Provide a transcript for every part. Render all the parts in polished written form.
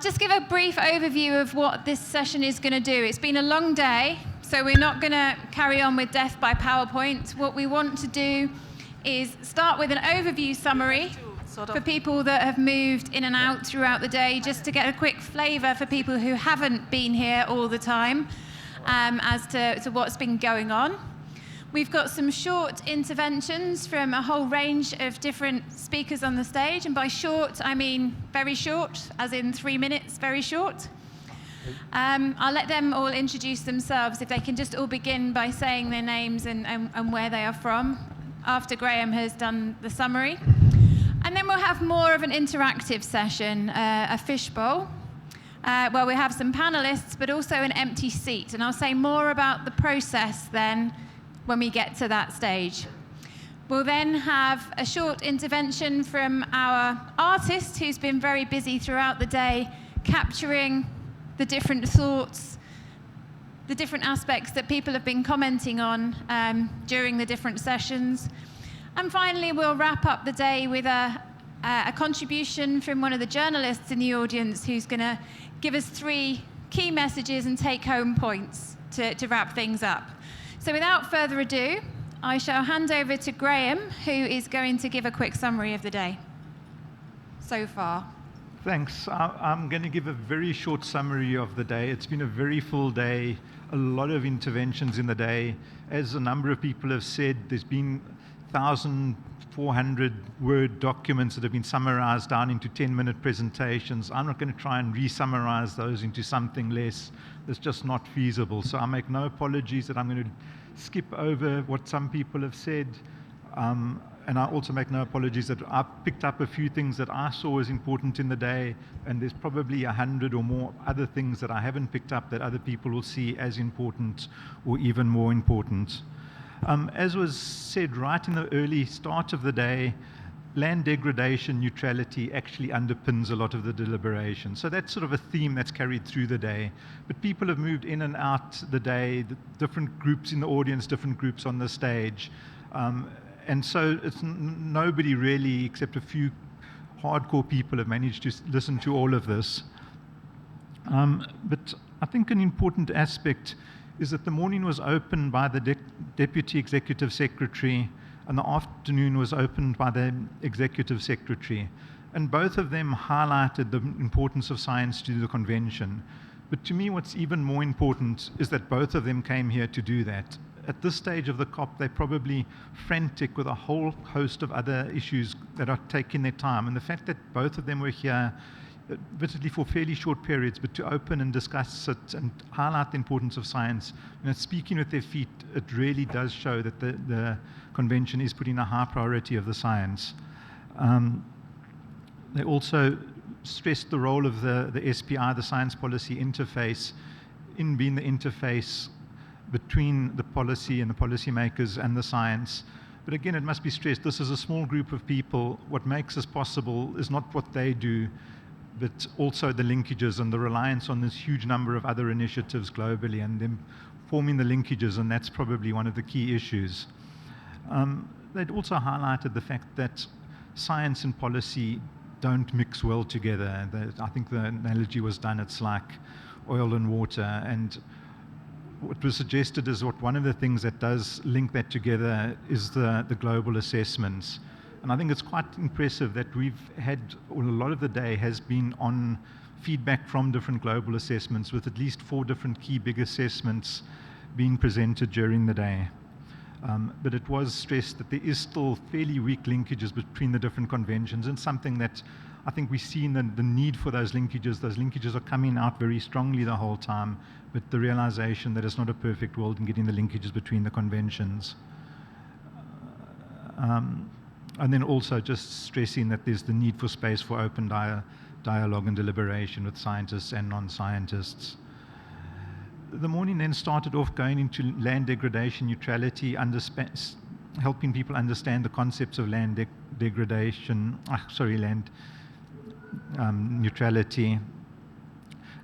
Just give a brief overview of what this session is going to do. It's been a long day, so we're not going to carry on with death by PowerPoint. What we want to do is start with an overview summary for people that have moved in and out throughout the day, just to get a quick flavour for people who haven't been here all the time as to what's been going on. We've got some short interventions from a whole range of different speakers on the stage, and by short, I mean very short, as in 3 minutes, very short. I'll let them all introduce themselves, if they can just all begin by saying their names and where they are from, after Graham has done the summary. And then we'll have more of an interactive session, a fishbowl, where we have some panelists, but also an empty seat. And I'll say more about the process then, when we get to that stage. We'll then have a short intervention from our artist, who's been very busy throughout the day, capturing the different thoughts, the different aspects that people have been commenting on during the different sessions. And finally, we'll wrap up the day with a contribution from one of the journalists in the audience, who's going to give us 3 key messages and take-home points to wrap things up. So without further ado, I shall hand over to Graham, who is going to give a quick summary of the day so far. Thanks. I'm going to give a very short summary of the day. It's been a very full day, a lot of interventions in the day. As a number of people have said, there's been 1,400 word documents that have been summarized down into 10-minute presentations. I'm not going to try and re-summarize those into something less. That's just not feasible. So I make no apologies that I'm going to skip over what some people have said. And I also make no apologies that I've picked up a few things that I saw as important in the day, and there's probably 100 or more other things that I haven't picked up that other people will see as important or even more important. As was said right in the early start of the day, land degradation neutrality actually underpins a lot of the deliberation. So that's sort of a theme that's carried through the day. But people have moved in and out the day, the different groups in the audience, different groups on the stage. And so it's nobody really, except a few hardcore people, have managed to listen to all of this. But I think an important aspect is that the morning was opened by the Deputy Executive Secretary, and the afternoon was opened by the Executive Secretary. And both of them highlighted the importance of science to the convention. But to me, what's even more important is that both of them came here to do that. At this stage of the COP, they're probably frantic with a whole host of other issues that are taking their time. And the fact that both of them were here, admittedly for fairly short periods, but to open and discuss it and highlight the importance of science, speaking with their feet, it really does show that the convention is putting a high priority of the science. They also stressed the role of the SPI, the Science Policy Interface, in being the interface between the policy and the policymakers and the science. But again, it must be stressed, this is a small group of people. What makes this possible is not what they do, but also the linkages and the reliance on this huge number of other initiatives globally and them forming the linkages, and that's probably one of the key issues. They'd also highlighted the fact that science and policy don't mix well together. I think the analogy was done, it's like oil and water, and what was suggested is one of the things that does link that together is the global assessments. And I think it's quite impressive that we've had, well, a lot of the day has been on feedback from different global assessments, with at least 4 different key big assessments being presented during the day. But it was stressed that there is still fairly weak linkages between the different conventions, and something that I think we've seen the need for those linkages are coming out very strongly the whole time, but the realization that it's not a perfect world in getting the linkages between the conventions. And then also just stressing that there's the need for space for open dialogue and deliberation with scientists and non-scientists. The morning then started off going into land degradation neutrality, helping people understand the concepts of land neutrality,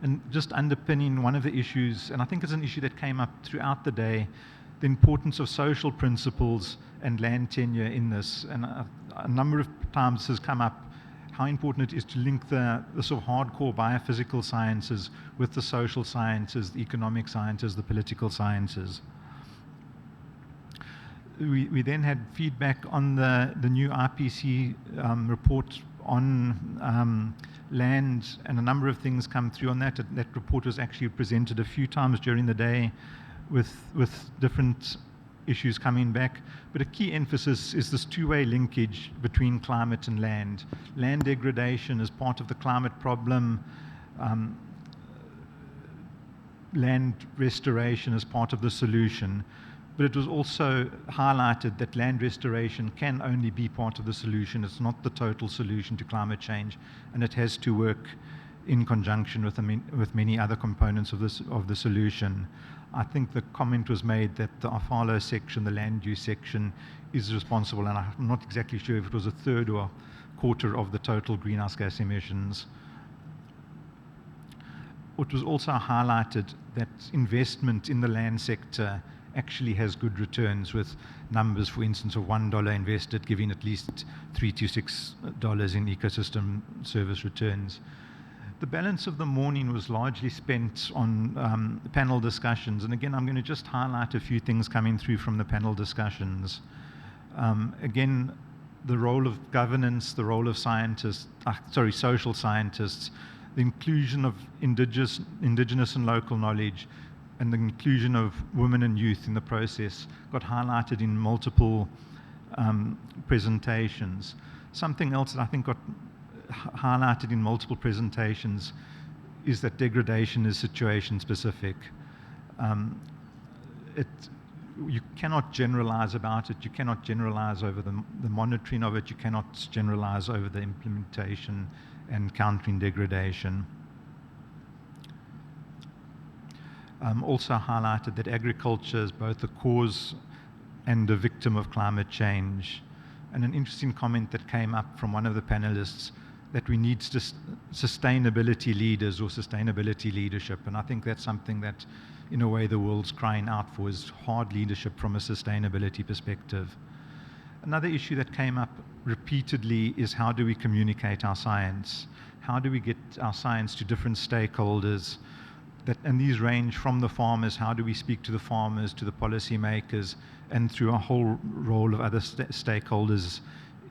and just underpinning one of the issues, and I think it's an issue that came up throughout the day, the importance of social principles and land tenure in this. And a number of times has come up how important it is to link the sort of hardcore biophysical sciences with the social sciences, the economic sciences, the political sciences. We then had feedback on the new Ipcc report on land, and a number of things come through on that. That report was actually presented a few times during the day with different issues coming back. But a key emphasis is this two-way linkage between climate and land. Land degradation is part of the climate problem. Land restoration is part of the solution. But it was also highlighted that land restoration can only be part of the solution. It's not the total solution to climate change, and it has to work in conjunction with many other components of the solution. I think the comment was made that the Afalo section, the land use section, is responsible, and I'm not exactly sure if it was a third or a quarter of the total greenhouse gas emissions. It was also highlighted that investment in the land sector actually has good returns, with numbers, for instance, of $1 invested giving at least $3 to $6 in ecosystem service returns. The balance of the morning was largely spent on panel discussions, and again, I'm going to just highlight a few things coming through from the panel discussions. Again, the role of governance, the role of social scientists, the inclusion of indigenous and local knowledge, and the inclusion of women and youth in the process got highlighted in multiple presentations. Something else that I think got highlighted in multiple presentations is that degradation is situation specific. You cannot generalize about it. You cannot generalize over the monitoring of it. You cannot generalize over the implementation and countering degradation. Also highlighted that agriculture is both a cause and a victim of climate change. And an interesting comment that came up from one of the panelists, that we need sustainability leaders or sustainability leadership. And I think that's something that, in a way, the world's crying out for, is hard leadership from a sustainability perspective. Another issue that came up repeatedly is, how do we communicate our science? How do we get our science to different stakeholders? And these range from the farmers. How do we speak to the farmers, to the policymakers, and through a whole role of other stakeholders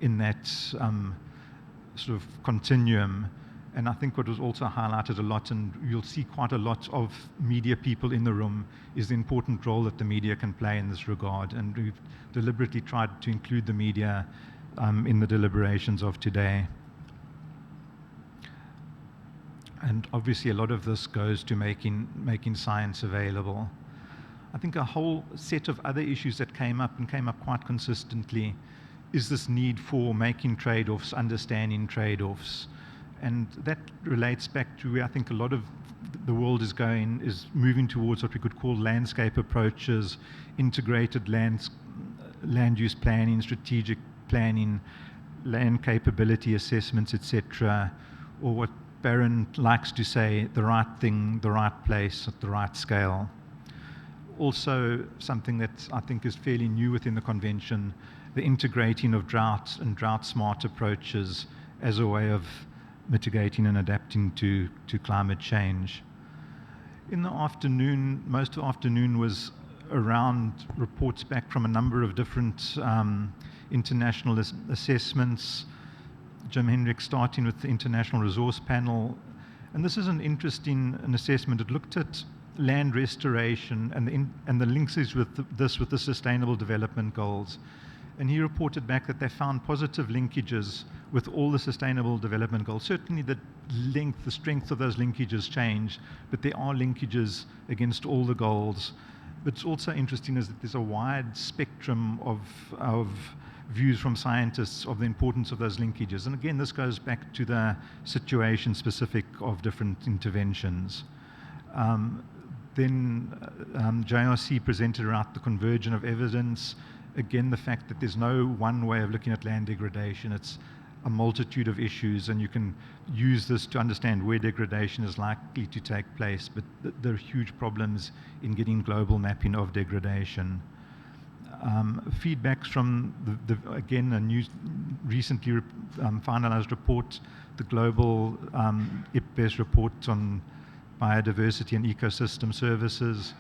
in that sort of continuum? And I think what was also highlighted a lot, and you'll see quite a lot of media people in the room, is the important role that the media can play in this regard. And we've deliberately tried to include the media in the deliberations of today. And obviously a lot of this goes to making science available. I think a whole set of other issues that came up quite consistently is this need for making trade-offs, understanding trade-offs. And that relates back to where I think a lot of the world is moving towards what we could call landscape approaches, integrated land use planning, strategic planning, land capability assessments, etc., or what Barron likes to say, the right thing, the right place, at the right scale. Also, something that I think is fairly new within the convention, the integrating of drought and drought-smart approaches as a way of mitigating and adapting to climate change. In the afternoon, most of the afternoon was around reports back from a number of different international assessments. Jim Hendrick starting with the International Resource Panel. And this is an interesting assessment. It looked at land restoration and the links with the Sustainable Development Goals. And he reported back that they found positive linkages with all the Sustainable Development Goals. Certainly the strength of those linkages change, but there are linkages against all the goals. But it's also interesting is that there's a wide spectrum of views from scientists of the importance of those linkages. And again, this goes back to the situation specific of different interventions. Then JRC presented around the convergence of evidence. Again, the fact that there's no one way of looking at land degradation. It's a multitude of issues, and you can use this to understand where degradation is likely to take place, but there are huge problems in getting global mapping of degradation. Feedbacks from, again, a new, recently finalized report, the global Ipcc report on biodiversity and ecosystem services.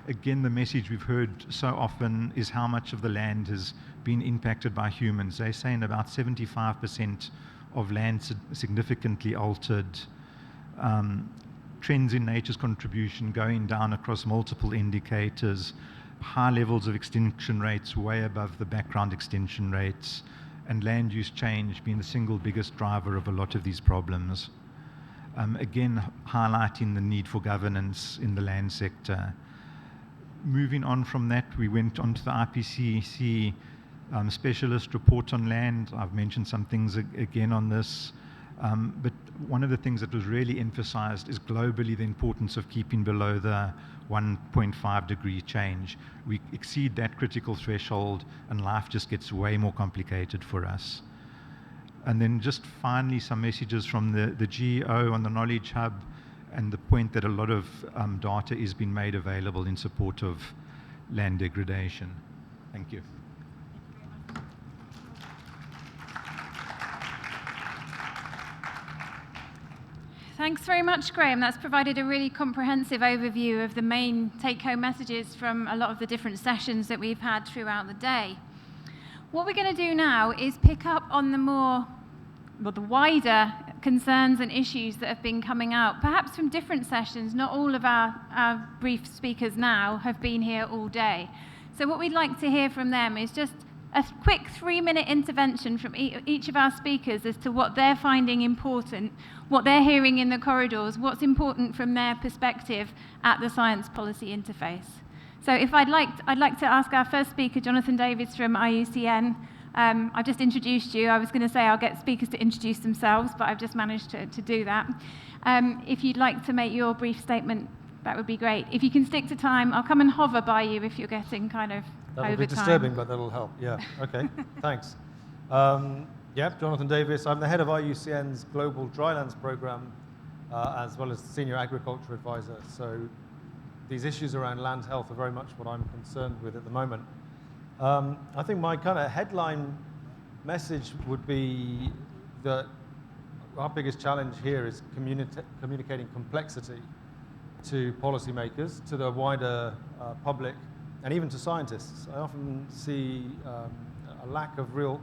Again, the message we've heard so often is how much of the land has been impacted by humans. They're saying about 75% of land significantly altered. Trends in nature's contribution going down across multiple indicators, high levels of extinction rates way above the background extinction rates, and land use change being the single biggest driver of a lot of these problems. Again, highlighting the need for governance in the land sector. Moving on from that, we went on to the Ipcc specialist report on land. I've mentioned some things again on this. But one of the things that was really emphasized is globally the importance of keeping below the 1.5 degree change. We exceed that critical threshold and life just gets way more complicated for us. And then just finally some messages from the GEO on the Knowledge Hub and the point that a lot of data is being made available in support of land degradation. Thank you. Thanks very much, Graham. That's provided a really comprehensive overview of the main take-home messages from a lot of the different sessions that we've had throughout the day. What we're going to do now is pick up on the wider concerns and issues that have been coming out, perhaps from different sessions. Not all of our brief speakers now have been here all day. So what we'd like to hear from them is just a quick 3-minute intervention from each of our speakers as to what they're finding important, what they're hearing in the corridors, what's important from their perspective at the Science Policy Interface. So if I'd like to ask our first speaker, Jonathan Davis from IUCN. I've just introduced you. I was going to say I'll get speakers to introduce themselves, but I've just managed to do that. If you'd like to make your brief statement, that would be great. If you can stick to time, I'll come and hover by you if you're getting kind of That'll over be time. disturbing, but that'll help. Yeah, okay, thanks. Jonathan Davis. I'm the head of IUCN's Global Drylands Program, as well as Senior Agriculture Advisor. So these issues around land health are very much what I'm concerned with at the moment. I think my kind of headline message would be that our biggest challenge here is communicating complexity to policymakers, to the wider public, and even to scientists. I often see a lack of real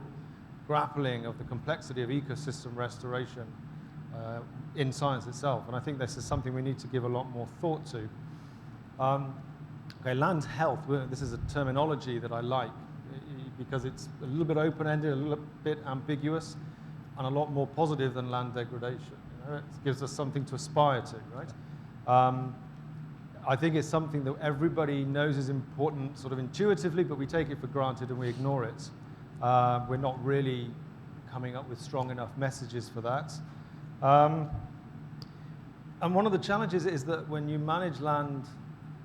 grappling of the complexity of ecosystem restoration in science itself, and I think this is something we need to give a lot more thought to. Land health, this is a terminology that I like because it's a little bit open-ended, a little bit ambiguous, and a lot more positive than land degradation. You know, it gives us something to aspire to, right? I think it's something that everybody knows is important sort of intuitively, but we take it for granted and we ignore it. We're not really coming up with strong enough messages for that. And one of the challenges is that when you manage land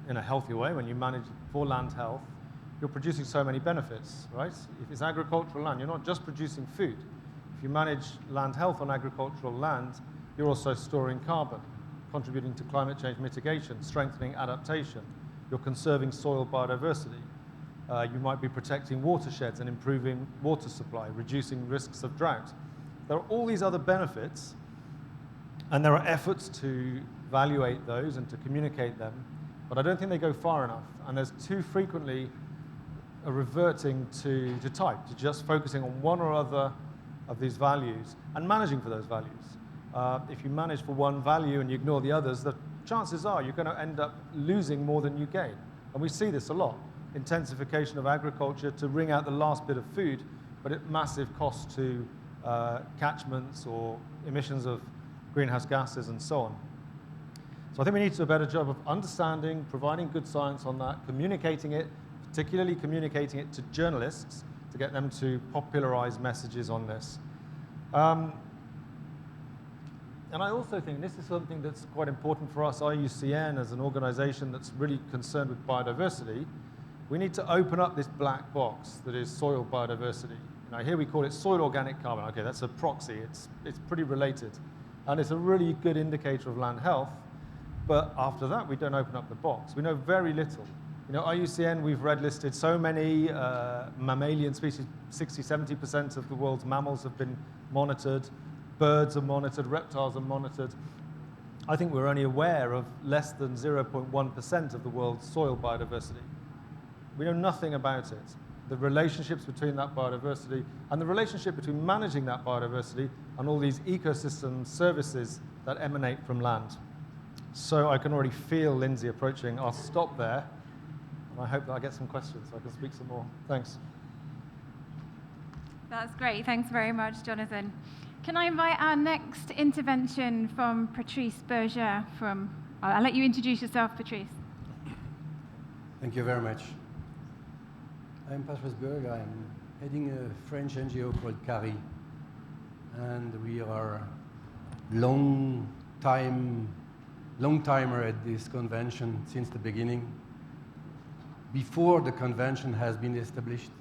in a healthy way, when you manage for land health, you're producing so many benefits, right? If it's agricultural land, you're not just producing food. If you manage land health on agricultural land, you're also storing carbon, contributing to climate change mitigation, strengthening adaptation. You're conserving soil biodiversity. You might be protecting watersheds and improving water supply, reducing risks of drought. There are all these other benefits, and there are efforts to evaluate those and to communicate them, but I don't think they go far enough. And there's too frequently a reverting to type, to just focusing on one or other of these values and managing for those values. If you manage for one value and you ignore the others, the chances are you're going to end up losing more than you gain. And we see this a lot. Intensification of agriculture to wring out the last bit of food, but at massive cost to catchments or emissions of greenhouse gases and so on. So I think we need to do a better job of understanding, providing good science on that, communicating it, particularly communicating it to journalists to get them to popularize messages on this. And I also think this is something that's quite important for us, IUCN, as an organization that's really concerned with biodiversity. We need to open up this black box that is soil biodiversity. Now here we call it soil organic carbon. Okay, that's a proxy. It's pretty related. And it's a really good indicator of land health. But after that, we don't open up the box. We know very little. You know, IUCN, we've red listed so many mammalian species, 60, 70% of the world's mammals have been monitored, birds are monitored, reptiles are monitored. I think we're only aware of less than 0.1% of the world's soil biodiversity. We know nothing about it. The relationships between that biodiversity and the relationship between managing that biodiversity and all these ecosystem services that emanate from land. So I can already feel Lindsay approaching. I'll stop there. I hope that I get some questions so I can speak some more. Thanks. That's great. Thanks very much, Jonathan. Can I invite our next intervention from Patrice Berger from... I'll let you introduce yourself, Patrice. Thank you very much. I'm Patrice Berger. I'm heading a French NGO called CARI. And we are long-timer at this convention since the beginning, before the convention has been established.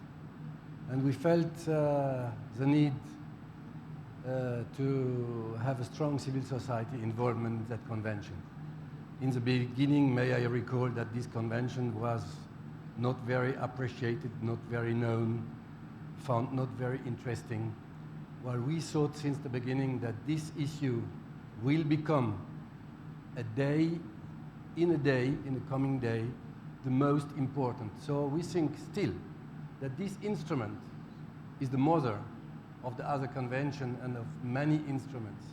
And we felt the need to have a strong civil society involvement in that convention. In the beginning, may I recall that this convention was not very appreciated, not very known, found not very interesting. While we thought since the beginning that this issue will become in the coming day, the most important. So we think still that this instrument is the mother of the other convention and of many instruments.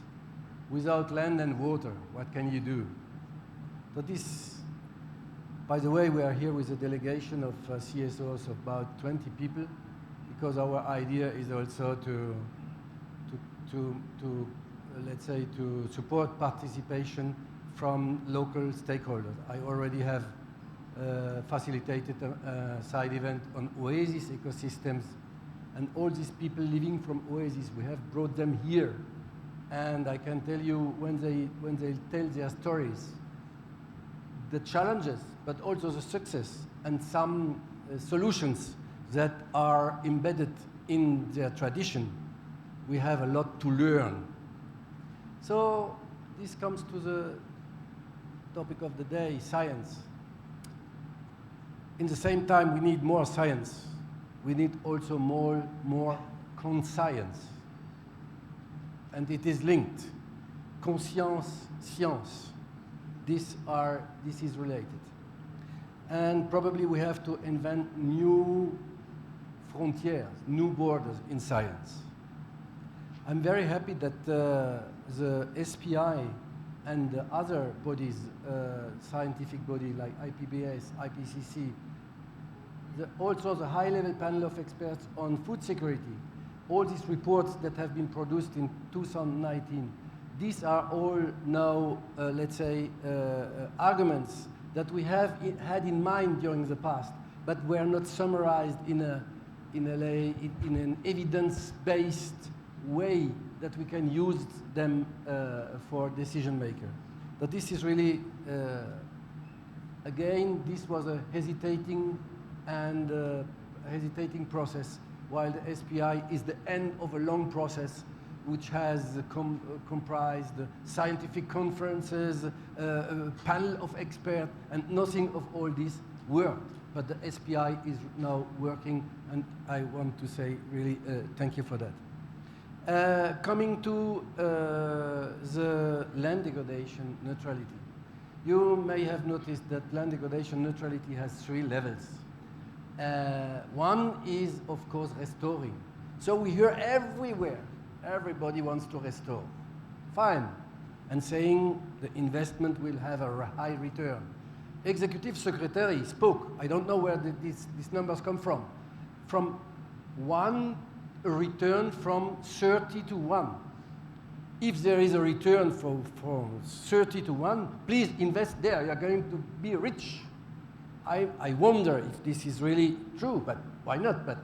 Without land and water, what can you do? So this, by the way, we are here with a delegation of CSOs of about 20 people, because our idea is also to let's say, to support participation from local stakeholders. I already have facilitated a side event on oasis ecosystems, and all these people living from oasis, we have brought them here. And I can tell you, when they tell their stories, the challenges, but also the success and some solutions that are embedded in their tradition, we have a lot to learn. So this comes to the topic of the day, science. In the same time, we need more science. We need also more conscience. And it is linked. Conscience, science. This is related. And probably we have to invent new frontiers, new borders in science. I'm very happy that the SPI and the other bodies, scientific body like IPBS, Ipcc, also the high-level panel of experts on food security, all these reports that have been produced in 2019, these are all now, let's say, arguments that we have had in mind during the past, but were not summarized in an evidence-based way that we can use them for decision maker. But this is really, again, this was a hesitating process, while the SPI is the end of a long process which has comprised scientific conferences, a panel of experts, and nothing of all this worked. But the SPI is now working, and I want to say really thank you for that. Coming to the land degradation neutrality. You may have noticed that land degradation neutrality has 3 levels. One is, of course, restoring. So we hear everywhere, everybody wants to restore. Fine. And saying the investment will have a high return. Executive Secretary spoke, I don't know where these numbers come from a return from 30 to 1. If there is a return from 30 to 1, please invest there, you're going to be rich. I wonder if this is really true, but why not?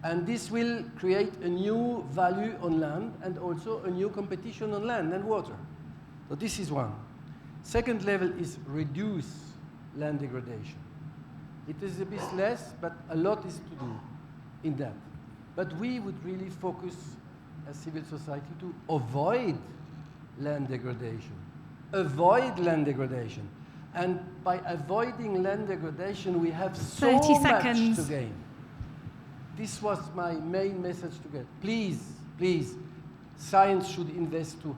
And this will create a new value on land and also a new competition on land and water. So this is one. Second level is reduce land degradation. It is a bit less, but a lot is to do in that. But we would really focus as civil society to avoid land degradation. Avoid land degradation. And by avoiding land degradation, we have so 30 much seconds. to gain. This was my main message to get. Please, please, science should invest to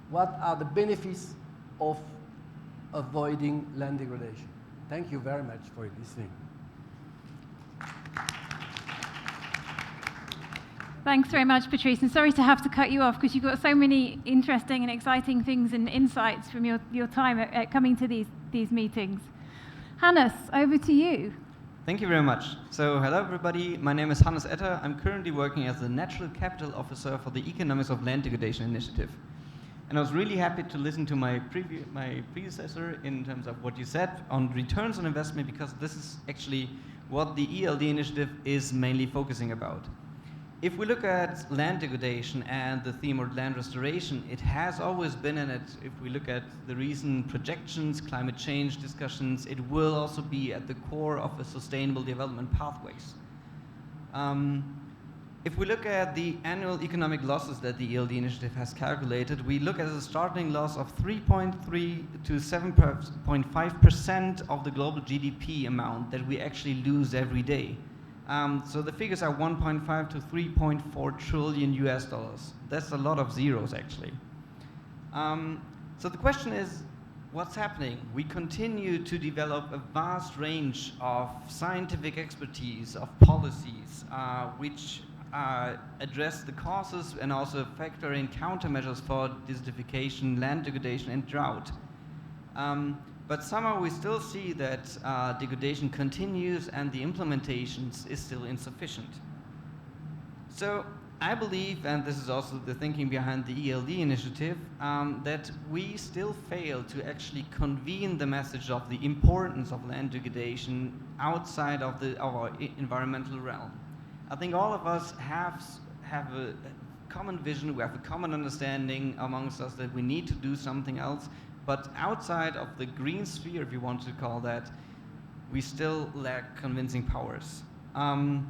what are the benefits of avoiding land degradation. Thank you very much for listening. Thanks very much, Patrice. And sorry to have to cut you off because you've got so many interesting and exciting things and insights from your time at coming to these meetings. Hannes, over to you. Thank you very much. So, hello everybody. My name is Hannes Etter. I'm currently working as the Natural Capital Officer for the Economics of Land Degradation Initiative. And I was really happy to listen to my predecessor in terms of what you said on returns on investment, because this is actually what the ELD initiative is mainly focusing about. If we look at land degradation and the theme of land restoration, it has always been in it. If we look at the recent projections, climate change discussions, it will also be at the core of the sustainable development pathways. If we look at the annual economic losses that the ELD initiative has calculated, we look at a starting loss of 3.3 to 7.5% of the global GDP amount that we actually lose every day. So the figures are 1.5 to 3.4 trillion US dollars. That's a lot of zeros, actually. So the question is, what's happening? We continue to develop a vast range of scientific expertise, of policies, which address the causes and also factor in countermeasures for desertification, land degradation, and drought. But somehow we still see that degradation continues and the implementations is still insufficient. So I believe, and this is also the thinking behind the ELD initiative, that we still fail to actually convene the message of the importance of land degradation outside of our environmental realm. I think all of us have a common vision, we have a common understanding amongst us that we need to do something else. But outside of the green sphere, if you want to call that, we still lack convincing powers. And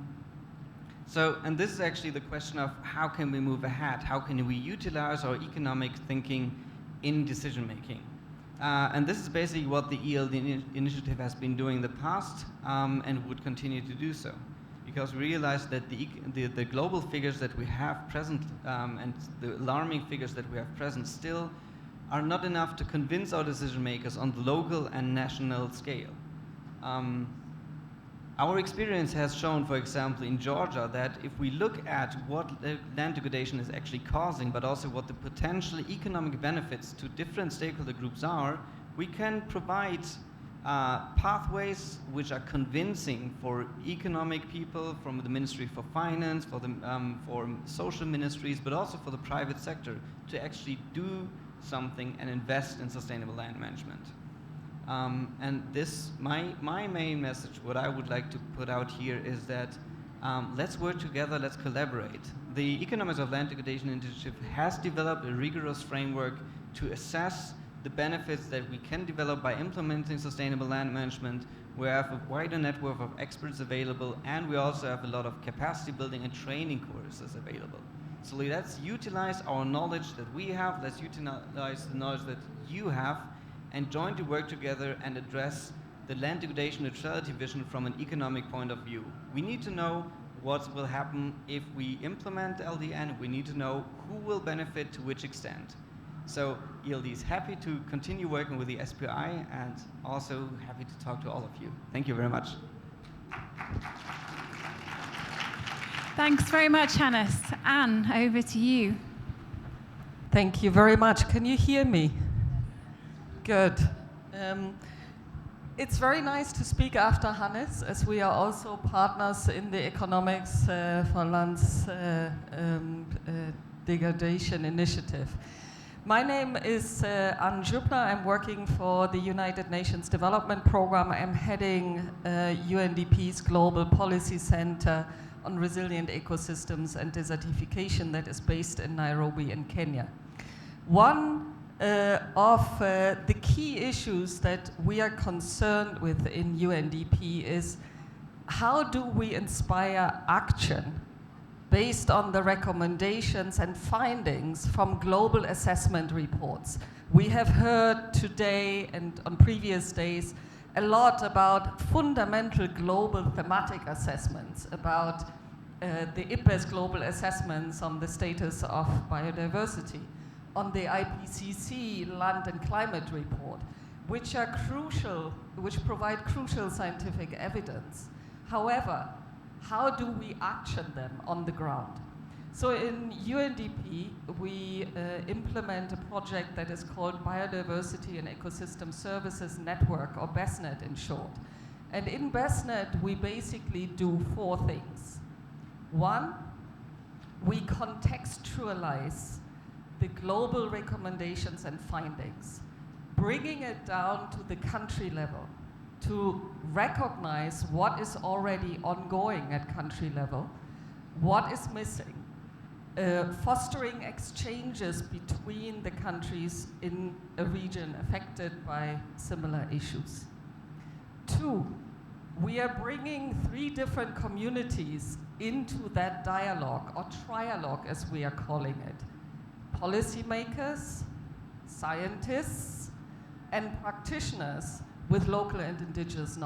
this is actually the question of how can we move ahead? How can we utilize our economic thinking in decision making? And this is basically what the ELD initiative has been doing in the past and would continue to do so. Because we realize that the global figures that we have present and the alarming figures that we have present still are not enough to convince our decision makers on the local and national scale. Our experience has shown, for example, in Georgia, that if we look at what land degradation is actually causing, but also what the potential economic benefits to different stakeholder groups are, we can provide pathways which are convincing for economic people, from the Ministry for Finance, for social ministries, but also for the private sector to actually do something and invest in sustainable land management. And this, my main message, what I would like to put out here is that let's work together, let's collaborate. The Economics of Land Degradation Initiative has developed a rigorous framework to assess the benefits that we can develop by implementing sustainable land management. We have a wider network of experts available, and we also have a lot of capacity building and training courses available. So let's utilize our knowledge that we have, let's utilize the knowledge that you have, and jointly work together and address the land degradation neutrality vision from an economic point of view. We need to know what will happen if we implement LDN. We need to know who will benefit to which extent. So ELD is happy to continue working with the SPI and also happy to talk to all of you. Thank you very much. Thanks very much, Hannes. Anne, over to you. Thank you very much. Can you hear me? Good. It's very nice to speak after Hannes, as we are also partners in the Economics for Land's Degradation Initiative. My name is Anne Jubner. I'm working for the United Nations Development Program. I'm heading UNDP's Global Policy Center on Resilient Ecosystems and Desertification that is based in Nairobi in Kenya. One of the key issues that we are concerned with in UNDP is how do we inspire action based on the recommendations and findings from global assessment reports. We have heard today and on previous days a lot about fundamental global thematic assessments, about the Ipcc global assessments on the status of biodiversity, on the Ipcc land and climate report, which are crucial, which provide crucial scientific evidence. However, how do we action them on the ground? So in UNDP, we implement a project that is called Biodiversity and Ecosystem Services Network, or BESNET in short. And in BESNET, we basically do 4 things. 1, we contextualize the global recommendations and findings, bringing it down to the country level to recognize what is already ongoing at country level, what is missing, fostering exchanges between the countries in a region affected by similar issues. 2, we are bringing 3 different communities into that dialogue, or trialogue as we are calling it. Policymakers, scientists, and practitioners with local and indigenous knowledge.